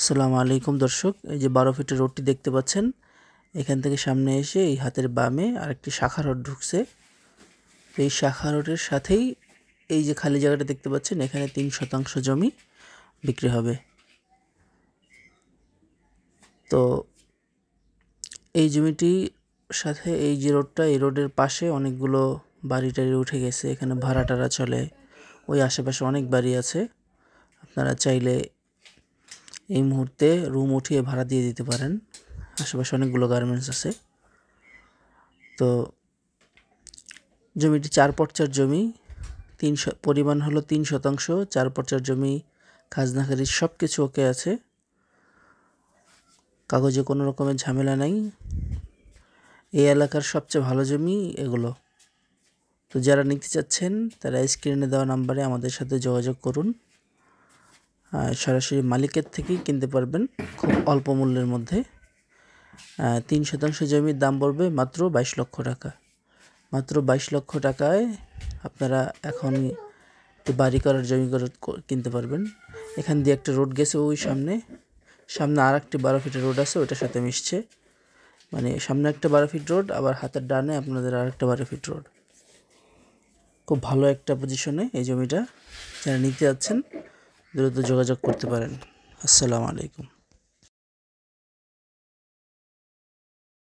আসসালামু আলাইকুম দর্শক, এই যে 12 ফিটের রোডটি দেখতে পাচ্ছেন, এখান থেকে সামনে এসে এই হাতের বামে আরেকটি শাখা রোড ঢুকছে। এই শাখা রোডের সাথেই এই যে খালি জায়গাটা দেখতে পাচ্ছেন, এখানে 3% জমি বিক্রি হবে। তো এই জমিটির সাথে এই যে রোডটা, এই রোডের পাশে অনেকগুলো বাড়ি টাড়ি উঠে গেছে, এখানে ভাড়া টাড়া চলে। ওই আশেপাশে অনেক বাড়ি আছে, আপনারা চাইলে এই মুহূর্তে রুম উঠিয়ে ভাড়া দিয়ে দিতে পারেন। আশেপাশে অনেকগুলো গার্মেন্টস আছে। তো জমিটি 4 পর্চার জমি, পরিমাণ হলো 3%। 4 পর্চার জমি, খাজনা খারিজ সব কিছু ওকে আছে, কাগজে কোনো রকমের ঝামেলা নাই। এই এলাকার সবচেয়ে ভালো জমি এগুলো। তো যারা নিতে চাচ্ছেন তারা স্ক্রিনে দেওয়া নাম্বারে আমাদের সাথে যোগাযোগ করুন। সরাসরি মালিকের থেকেই কিনতে পারবেন খুব অল্প মূল্যের মধ্যে। 3% জমির দাম পড়বে মাত্র 22 লক্ষ টাকা। মাত্র 22 লক্ষ টাকায় আপনারা এখন বাড়ি করার জমি কিনতে পারবেন। এখান দিয়ে একটা রোড গেছে, ওই সামনে আর একটি 12 ফিটের রোড আছে, ওইটার সাথে মিশছে। মানে সামনে একটা 12 ফিট রোড, আবার হাতের ডানে আপনাদের আর একটা 12 ফিট রোড। খুব ভালো একটা পজিশনে এই জমিটা। যারা নিতে যাচ্ছেন দ্রুত যোগাযোগ করতে পারেন। আসসালামু আলাইকুম।